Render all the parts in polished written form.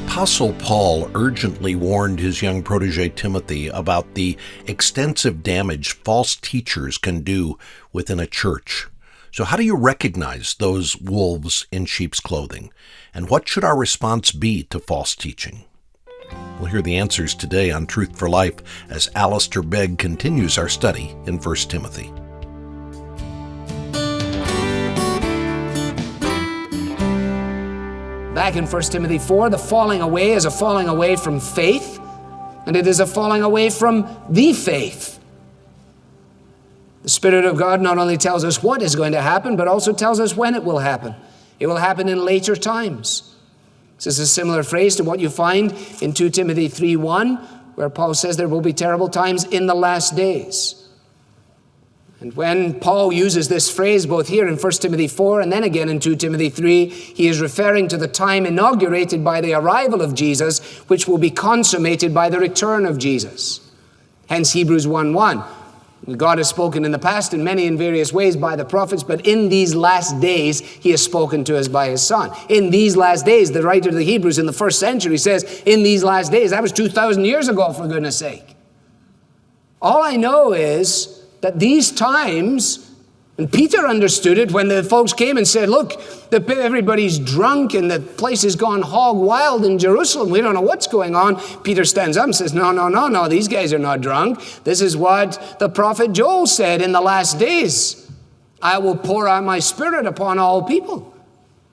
Apostle Paul urgently warned his young protege Timothy about the extensive damage false teachers can do within a church. So how do you recognize those wolves in sheep's clothing? And what should our response be to false teaching? We'll hear the answers today on Truth for Life as Alistair Begg continues our study in 1 Timothy. Back in 1 Timothy 4, the falling away is a falling away from faith, and it is a falling away from the faith. The Spirit of God not only tells us what is going to happen, but also tells us when it will happen. It will happen in later times. This is a similar phrase to what you find in 2 Timothy 3:1, where Paul says there will be terrible times in the last days. And when Paul uses this phrase both here in 1 Timothy 4 and then again in 2 Timothy 3, he is referring to the time inaugurated by the arrival of Jesus, which will be consummated by the return of Jesus. Hence Hebrews 1:1. God has spoken in the past in many and various ways by the prophets, but in these last days he has spoken to us by his Son. In these last days, the writer of the Hebrews in the first century says, in these last days, that was 2,000 years ago, for goodness sake. All I know is that these times, and Peter understood it when the folks came and said, look, everybody's drunk and the place has gone hog wild in Jerusalem. We don't know what's going on. Peter stands up and says, no, these guys are not drunk. This is what the prophet Joel said in the last days. I will pour out my Spirit upon all people.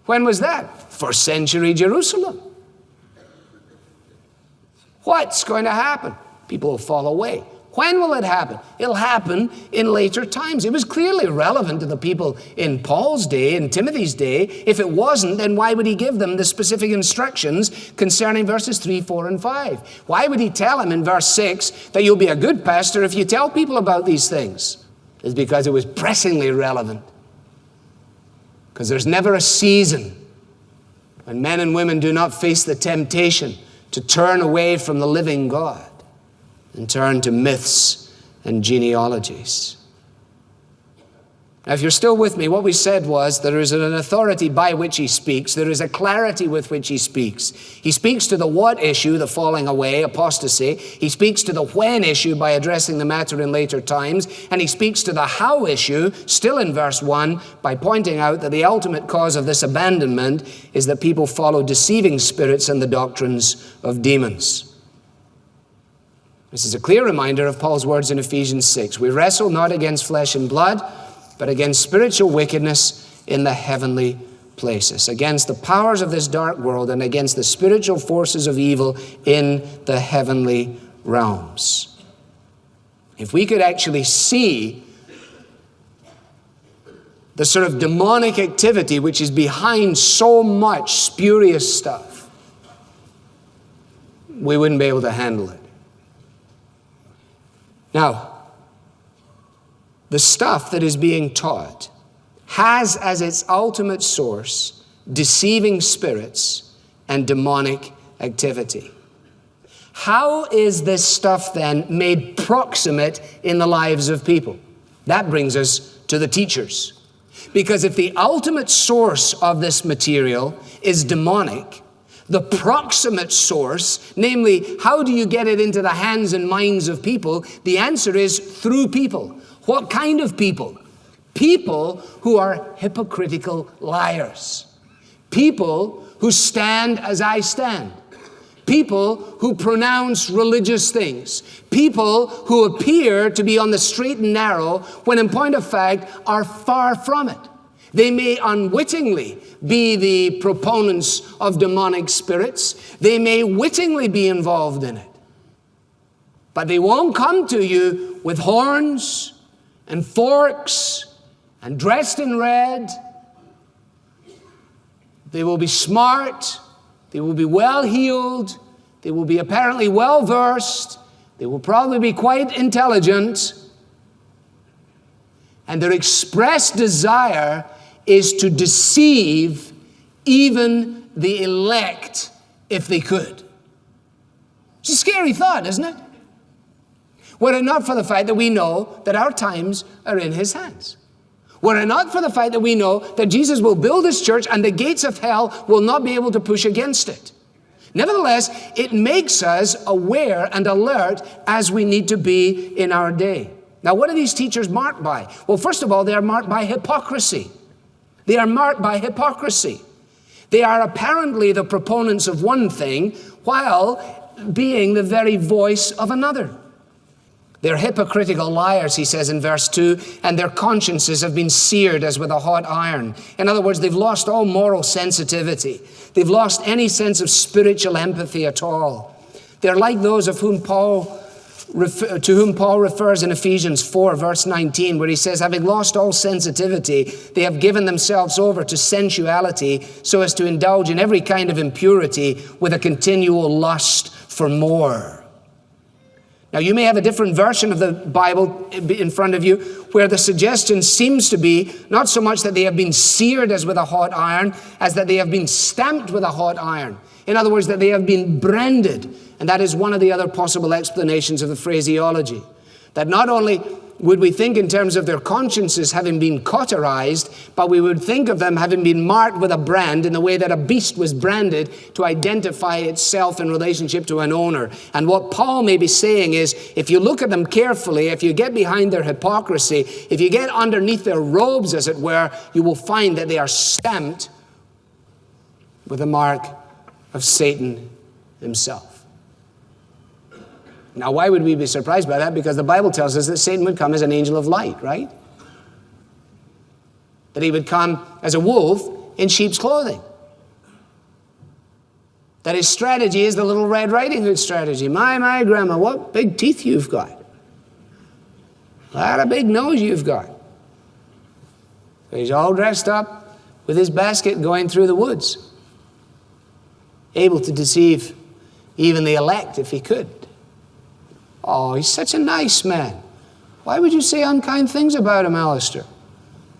When was that? First century Jerusalem. What's going to happen? People will fall away. When will it happen? It'll happen in later times. It was clearly relevant to the people in Paul's day, in Timothy's day. If it wasn't, then why would he give them the specific instructions concerning verses 3, 4, and 5? Why would he tell them in verse 6 that you'll be a good pastor if you tell people about these things? It's because it was pressingly relevant. Because there's never a season when men and women do not face the temptation to turn away from the living God and turn to myths and genealogies. Now, if you're still with me, what we said was there is an authority by which he speaks. There is a clarity with which he speaks. He speaks to the what issue, the falling away, apostasy. He speaks to the when issue by addressing the matter in later times. And he speaks to the how issue, still in verse 1, by pointing out that the ultimate cause of this abandonment is that people follow deceiving spirits and the doctrines of demons. This is a clear reminder of Paul's words in Ephesians 6. We wrestle not against flesh and blood, but against spiritual wickedness in the heavenly places, against the powers of this dark world and against the spiritual forces of evil in the heavenly realms. If we could actually see the sort of demonic activity which is behind so much spurious stuff, we wouldn't be able to handle it. Now, the stuff that is being taught has as its ultimate source deceiving spirits and demonic activity. How is this stuff then made proximate in the lives of people? That brings us to the teachers. Because if the ultimate source of this material is demonic, the proximate source, namely, how do you get it into the hands and minds of people? The answer is through people. What kind of people? People who are hypocritical liars. People who stand as I stand. People who pronounce religious things. People who appear to be on the straight and narrow when in point of fact are far from it. They may unwittingly be the proponents of demonic spirits. They may wittingly be involved in it. But they won't come to you with horns and forks and dressed in red. They will be smart. They will be well-heeled. They will be apparently well-versed. They will probably be quite intelligent. And their expressed desire is to deceive even the elect if they could. It's a scary thought, isn't it? Were it not for the fact that we know that our times are in his hands. Were it not for the fact that we know that Jesus will build his church and the gates of hell will not be able to push against it. Nevertheless, it makes us aware and alert as we need to be in our day. Now, what are these teachers marked by? Well, first of all, they are marked by hypocrisy. They are marked by hypocrisy. They are apparently the proponents of one thing while being the very voice of another. They're hypocritical liars, he says in verse 2, and their consciences have been seared as with a hot iron. In other words, they've lost all moral sensitivity. They've lost any sense of spiritual empathy at all. They're like those to whom Paul refers in Ephesians 4, verse 19, where he says, having lost all sensitivity, they have given themselves over to sensuality so as to indulge in every kind of impurity with a continual lust for more. Now, you may have a different version of the Bible in front of you where the suggestion seems to be not so much that they have been seared as with a hot iron, as that they have been stamped with a hot iron. In other words, that they have been branded. And that is one of the other possible explanations of the phraseology. That not only would we think in terms of their consciences having been cauterized, but we would think of them having been marked with a brand in the way that a beast was branded to identify itself in relationship to an owner. And what Paul may be saying is, if you look at them carefully, if you get behind their hypocrisy, if you get underneath their robes, as it were, you will find that they are stamped with the mark of Satan himself. Now, why would we be surprised by that? Because the Bible tells us that Satan would come as an angel of light, right? That he would come as a wolf in sheep's clothing. That his strategy is the Little Red Riding Hood strategy. My, grandma, what big teeth you've got. What a big nose you've got. He's all dressed up with his basket going through the woods, able to deceive even the elect if he could. Oh, he's such a nice man. Why would you say unkind things about him, Alistair?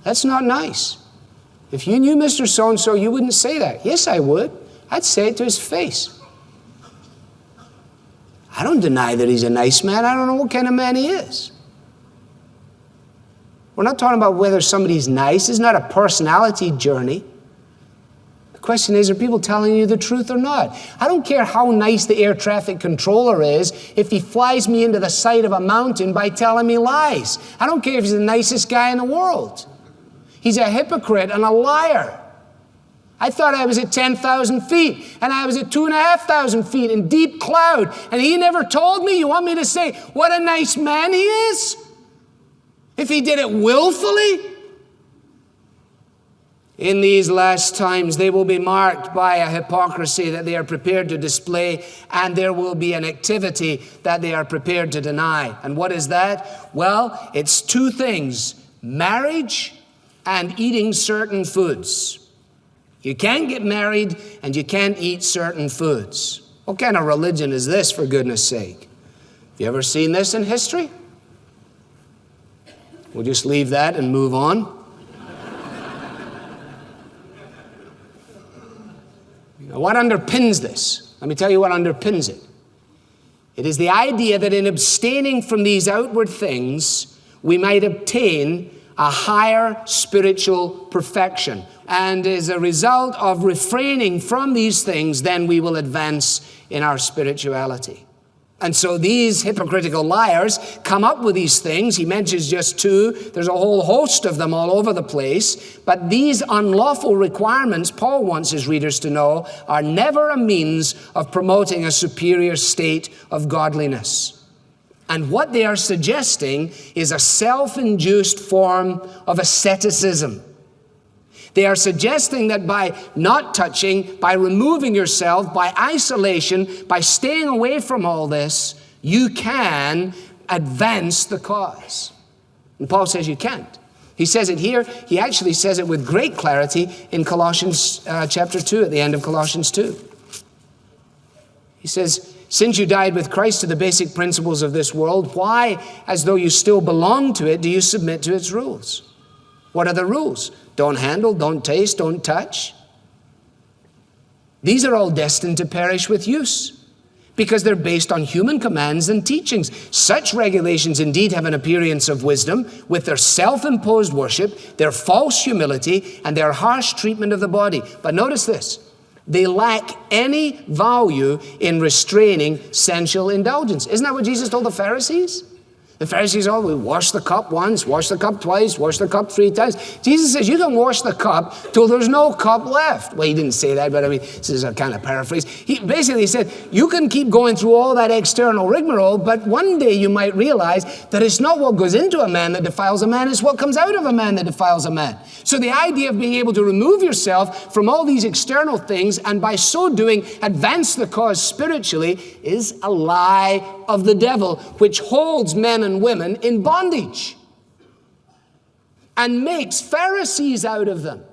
That's not nice. If you knew Mr. So-and-so, you wouldn't say that. Yes, I would. I'd say it to his face. I don't deny that he's a nice man. I don't know what kind of man he is. We're not talking about whether somebody's nice. It's not a personality journey. The question is, are people telling you the truth or not? I don't care how nice the air traffic controller is if he flies me into the side of a mountain by telling me lies. I don't care if he's the nicest guy in the world. He's a hypocrite and a liar. I thought I was at 10,000 feet, and I was at 2,500 feet in deep cloud, and he never told me. You want me to say what a nice man he is? If he did it willfully? In these last times, they will be marked by a hypocrisy that they are prepared to display, and there will be an activity that they are prepared to deny. And what is that? Well, it's two things: marriage and eating certain foods. You can't get married and you can't eat certain foods. What kind of religion is this, for goodness sake? Have you ever seen this in history? We'll just leave that and move on. What underpins this? Let me tell you what underpins it. It is the idea that in abstaining from these outward things, we might obtain a higher spiritual perfection. And as a result of refraining from these things, then we will advance in our spirituality. And so these hypocritical liars come up with these things. He mentions just two. There's a whole host of them all over the place. But these unlawful requirements, Paul wants his readers to know, are never a means of promoting a superior state of godliness. And what they are suggesting is a self-induced form of asceticism. They are suggesting that by not touching, by removing yourself, by isolation, by staying away from all this, you can advance the cause. And Paul says you can't. He says it here. He actually says it with great clarity in Colossians chapter 2, at the end of Colossians 2. He says, since you died with Christ to the basic principles of this world, why, as though you still belong to it, do you submit to its rules? What are the rules? Don't handle, don't taste, don't touch. These are all destined to perish with use because they're based on human commands and teachings. Such regulations indeed have an appearance of wisdom with their self-imposed worship, their false humility, and their harsh treatment of the body. But notice this. They lack any value in restraining sensual indulgence. Isn't that what Jesus told the Pharisees? The Pharisees always wash the cup once, wash the cup twice, wash the cup 3 times. Jesus says you can wash the cup till there's no cup left. Well, he didn't say that, but I mean, this is a kind of paraphrase. He basically said you can keep going through all that external rigmarole, but one day you might realize that it's not what goes into a man that defiles a man, it's what comes out of a man that defiles a man. So the idea of being able to remove yourself from all these external things and by so doing advance the cause spiritually is a lie of the devil, which holds men and women in bondage and makes Pharisees out of them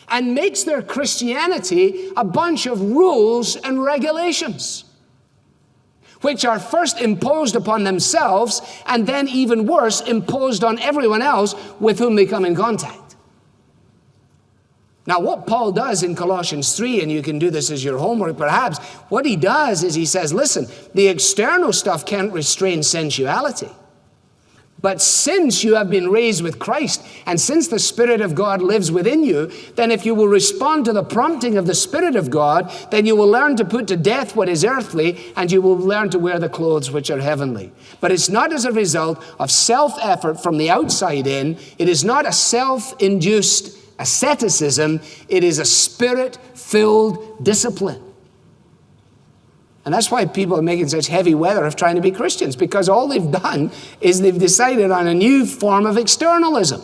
and makes their Christianity a bunch of rules and regulations, which are first imposed upon themselves and then, even worse, imposed on everyone else with whom they come in contact. Now, what Paul does in Colossians 3, and you can do this as your homework perhaps, what he does is he says, listen, the external stuff can't restrain sensuality. But since you have been raised with Christ, and since the Spirit of God lives within you, then if you will respond to the prompting of the Spirit of God, then you will learn to put to death what is earthly, and you will learn to wear the clothes which are heavenly. But it's not as a result of self-effort from the outside in. It is not a self-induced asceticism. It is a Spirit-filled discipline. And that's why people are making such heavy weather of trying to be Christians, because all they've done is they've decided on a new form of externalism.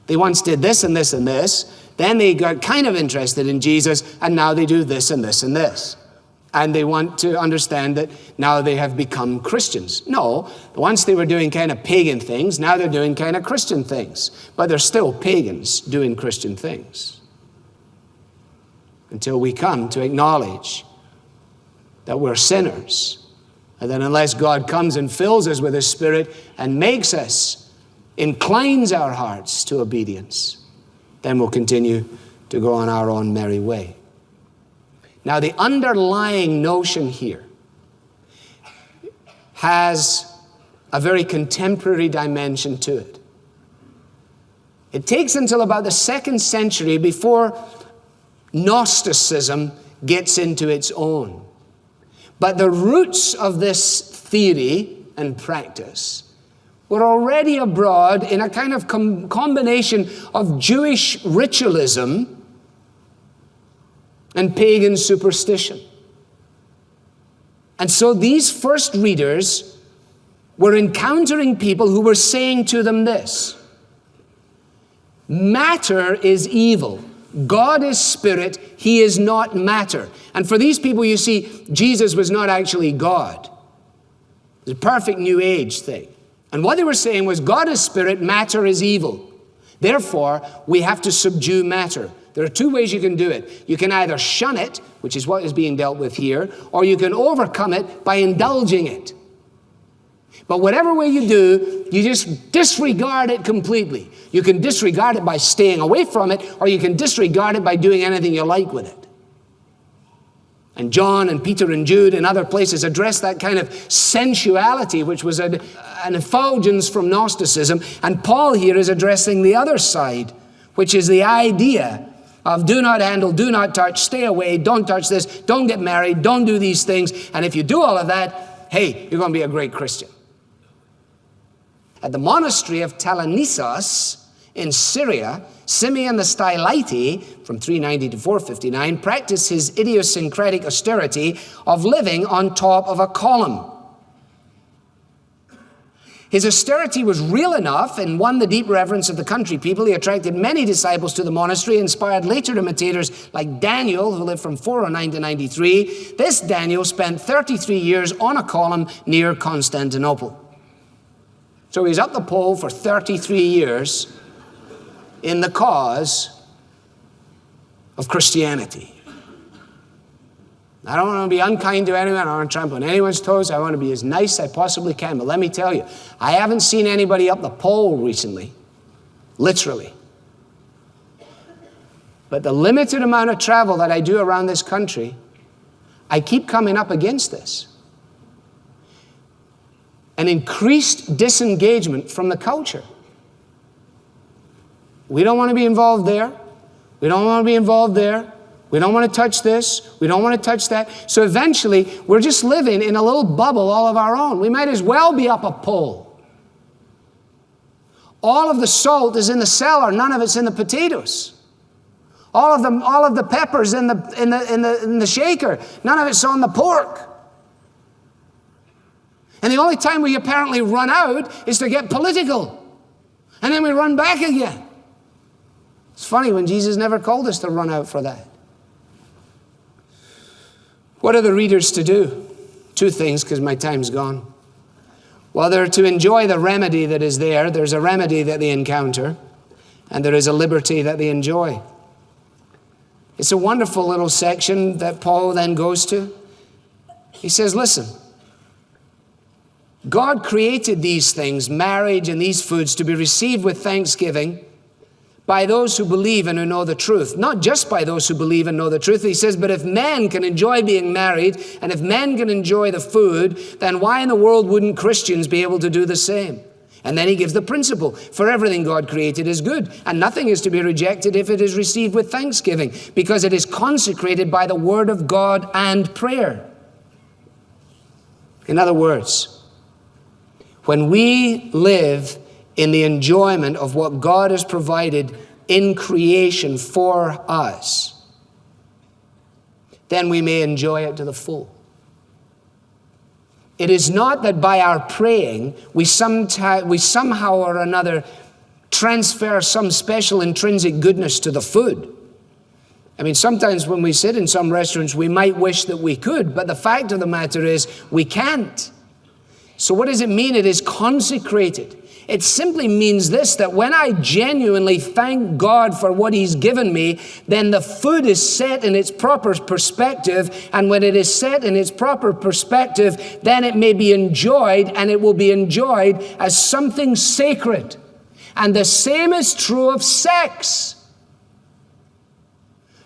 They once did this and this and this, then they got kind of interested in Jesus, and now they do this and this and this. And they want to understand that now they have become Christians. No, once they were doing kind of pagan things, now they're doing kind of Christian things. But they're still pagans doing Christian things. Until we come to acknowledge that we're sinners, and that unless God comes and fills us with His Spirit and makes us, inclines our hearts to obedience, then we'll continue to go on our own merry way. Now, the underlying notion here has a very contemporary dimension to it. It takes until about the 2nd century before Gnosticism gets into its own. But the roots of this theory and practice were already abroad in a kind of combination of Jewish ritualism and pagan superstition. And so these first readers were encountering people who were saying to them this: matter is evil. God is spirit. He is not matter. And for these people, you see, Jesus was not actually God. It was a perfect New Age thing. And what they were saying was, God is spirit, matter is evil. Therefore, we have to subdue matter. There are 2 ways you can do it. You can either shun it, which is what is being dealt with here, or you can overcome it by indulging it. But whatever way you do, you just disregard it completely. You can disregard it by staying away from it, or you can disregard it by doing anything you like with it. And John and Peter and Jude and other places address that kind of sensuality, which was an effulgence from Gnosticism. And Paul here is addressing the other side, which is the idea of do not handle, do not touch, stay away, don't touch this, don't get married, don't do these things. And if you do all of that, hey, you're going to be a great Christian. At the monastery of Telenesos in Syria, Simeon the Stylite, from 390 to 459, practiced his idiosyncratic austerity of living on top of a column. His austerity was real enough and won the deep reverence of the country people. He attracted many disciples to the monastery, inspired later imitators like Daniel, who lived from 409 to 93. This Daniel spent 33 years on a column near Constantinople. So he's up the pole for 33 years in the cause of Christianity. I don't want to be unkind to anyone. I don't want to trample on anyone's toes. I want to be as nice as I possibly can. But let me tell you, I haven't seen anybody up the pole recently, literally. But the limited amount of travel that I do around this country, I keep coming up against this. An increased disengagement from the culture. We don't want to be involved there. We don't want to be involved there. We don't want to touch this. We don't want to touch that. So eventually, we're just living in a little bubble all of our own. We might as well be up a pole. All of the salt is in the cellar. None of it's in the potatoes. All of the peppers in the shaker. None of it's on the pork. And the only time we apparently run out is to get political. And then we run back again. It's funny when Jesus never called us to run out for that. What are the readers to do? Two things, because my time's gone. Well, they're to enjoy the remedy that is there. There's a remedy that they encounter, and there is a liberty that they enjoy. It's a wonderful little section that Paul then goes to. He says, listen, God created these things, marriage and these foods, to be received with thanksgiving by those who believe and who know the truth. Not just by those who believe and know the truth. He says, but if men can enjoy being married, and if men can enjoy the food, then why in the world wouldn't Christians be able to do the same? And then he gives the principle. For everything God created is good, and nothing is to be rejected if it is received with thanksgiving, because it is consecrated by the word of God and prayer. In other words, when we live in the enjoyment of what God has provided in creation for us, then we may enjoy it to the full. It is not that by our praying, we somehow or another transfer some special intrinsic goodness to the food. I mean, sometimes when we sit in some restaurants, we might wish that we could, but the fact of the matter is we can't. So what does it mean? It is consecrated. It simply means this, that when I genuinely thank God for what He's given me, then the food is set in its proper perspective. And when it is set in its proper perspective, then it may be enjoyed, and it will be enjoyed as something sacred. And the same is true of sex.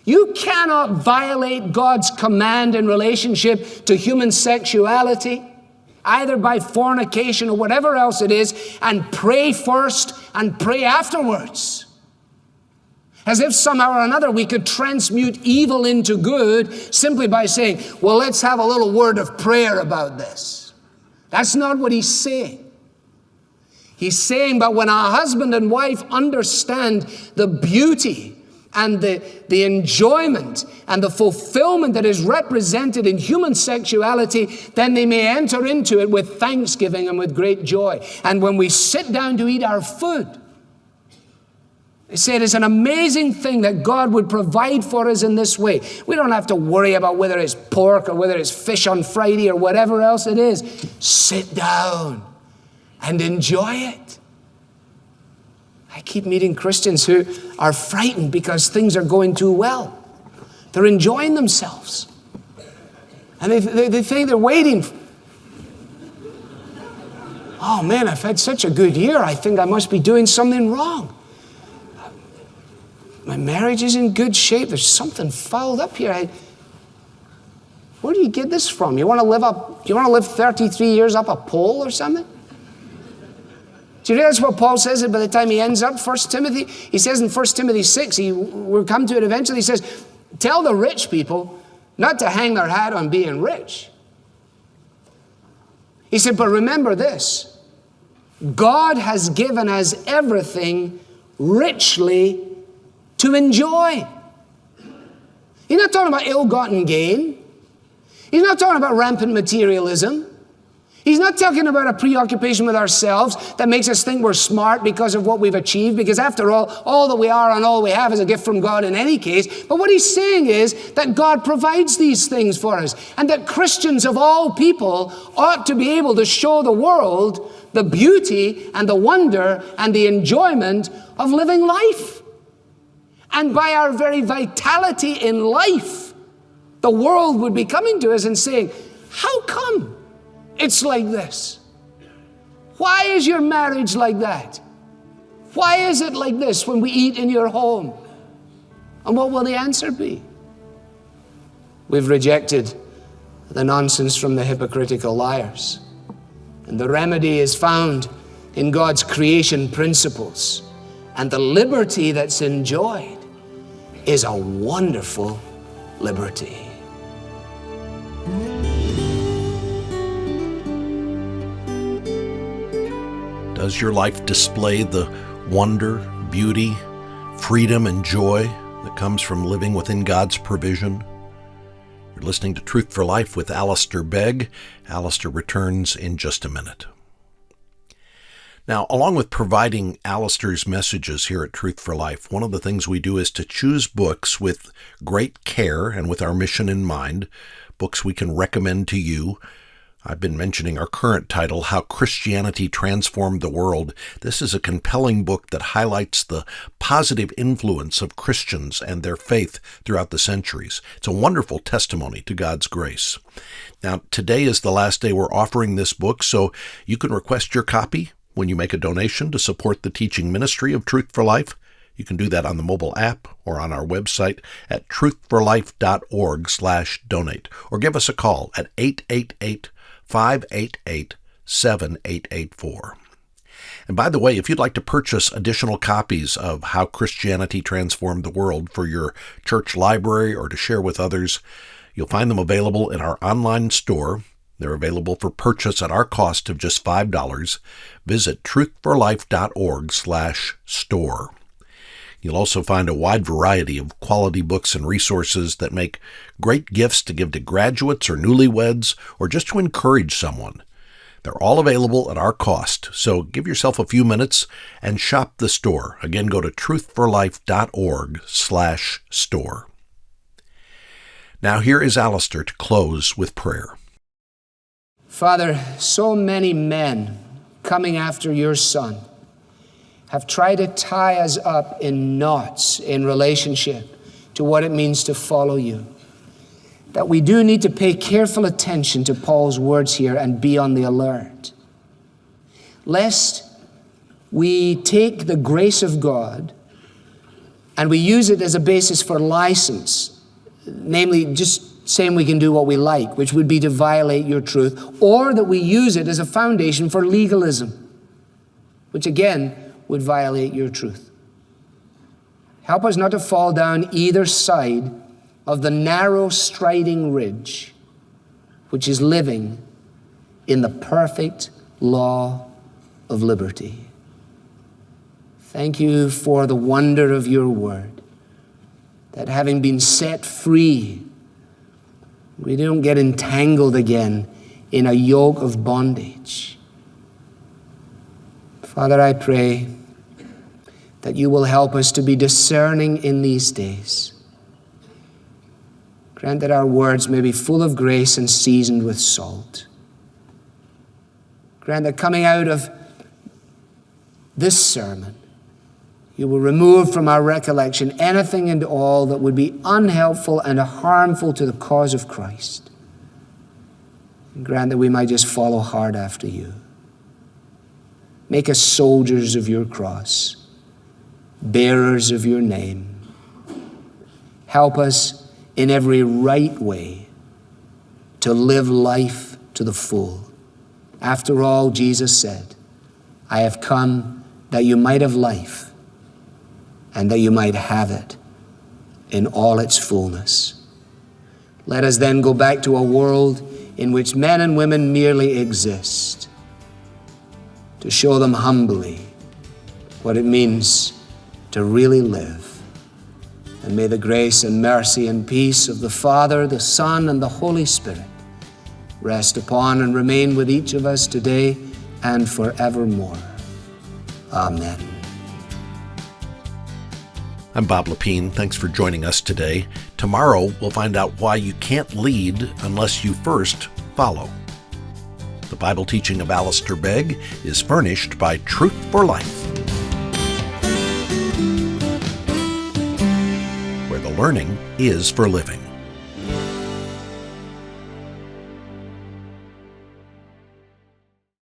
You cannot violate God's command in relationship to human sexuality, either by fornication or whatever else it is, and pray first and pray afterwards. As if somehow or another we could transmute evil into good simply by saying, well, let's have a little word of prayer about this. That's not what he's saying. He's saying, but when a husband and wife understand the beauty and the enjoyment and the fulfillment that is represented in human sexuality, then they may enter into it with thanksgiving and with great joy. And when we sit down to eat our food, they say it is an amazing thing that God would provide for us in this way. We don't have to worry about whether it's pork or whether it's fish on Friday or whatever else it is. Sit down and enjoy it. I keep meeting Christians who are frightened because things are going too well. They're enjoying themselves. And they think they're waiting. Oh man, I've had such a good year. I think I must be doing something wrong. My marriage is in good shape. There's something fouled up here. Where do you get this from? You want to live 33 years up a pole or something? Do you realize what Paul says by the time he ends up 1 Timothy? He says in 1 Timothy 6, we'll come to it eventually, he says, tell the rich people not to hang their hat on being rich. He said, but remember this, God has given us everything richly to enjoy. He's not talking about ill-gotten gain. He's not talking about rampant materialism. He's not talking about a preoccupation with ourselves that makes us think we're smart because of what we've achieved, because after all that we are and all we have is a gift from God in any case. But what he's saying is that God provides these things for us, and that Christians of all people ought to be able to show the world the beauty and the wonder and the enjoyment of living life. And by our very vitality in life, the world would be coming to us and saying, how come it's like this? Why is your marriage like that? Why is it like this when we eat in your home? And what will the answer be? We've rejected the nonsense from the hypocritical liars. And the remedy is found in God's creation principles. And the liberty that's enjoyed is a wonderful liberty. Does your life display the wonder, beauty, freedom, and joy that comes from living within God's provision? You're listening to Truth for Life with Alistair Begg. Alistair returns in just a minute. Now, along with providing Alistair's messages here at Truth for Life, one of the things we do is to choose books with great care and with our mission in mind, books we can recommend to you. I've been mentioning our current title, How Christianity Transformed the World. This is a compelling book that highlights the positive influence of Christians and their faith throughout the centuries. It's a wonderful testimony to God's grace. Now, today is the last day we're offering this book, so you can request your copy when you make a donation to support the teaching ministry of Truth for Life. You can do that on the mobile app or on our website at truthforlife.org/donate, or give us a call at 888-588-7884. And by the way, if you'd like to purchase additional copies of How Christianity Transformed the World for your church library or to share with others, you'll find them available in our online store. They're available for purchase at our cost of just $5. Visit truthforlife.org/store. You'll also find a wide variety of quality books and resources that make great gifts to give to graduates or newlyweds or just to encourage someone. They're all available at our cost, so give yourself a few minutes and shop the store. Again, go to truthforlife.org/store. Now here is Alistair to close with prayer. Father, so many men coming after your Son have tried to tie us up in knots in relationship to what it means to follow you, that we do need to pay careful attention to Paul's words here and be on the alert, lest we take the grace of God and we use it as a basis for license, namely just saying we can do what we like, which would be to violate your truth, or that we use it as a foundation for legalism, which again would violate your truth. Help us not to fall down either side of the narrow striding ridge, which is living in the perfect law of liberty. Thank you for the wonder of your word, that having been set free, we don't get entangled again in a yoke of bondage. Father, I pray that you will help us to be discerning in these days. Grant that our words may be full of grace and seasoned with salt. Grant that coming out of this sermon, you will remove from our recollection anything and all that would be unhelpful and harmful to the cause of Christ. And grant that we might just follow hard after you. Make us soldiers of your cross, bearers of your name. Help us in every right way to live life to the full. After all, Jesus said, I have come that you might have life, and that you might have it in all its fullness. Let us then go back to a world in which men and women merely exist, to show them humbly what it means to really live. And may the grace and mercy and peace of the Father, the Son, and the Holy Spirit rest upon and remain with each of us today and forevermore. Amen. I'm Bob Lepine. Thanks for joining us today. Tomorrow, we'll find out why you can't lead unless you first follow. The Bible teaching of Alistair Begg is furnished by Truth for Life, where the learning is for living.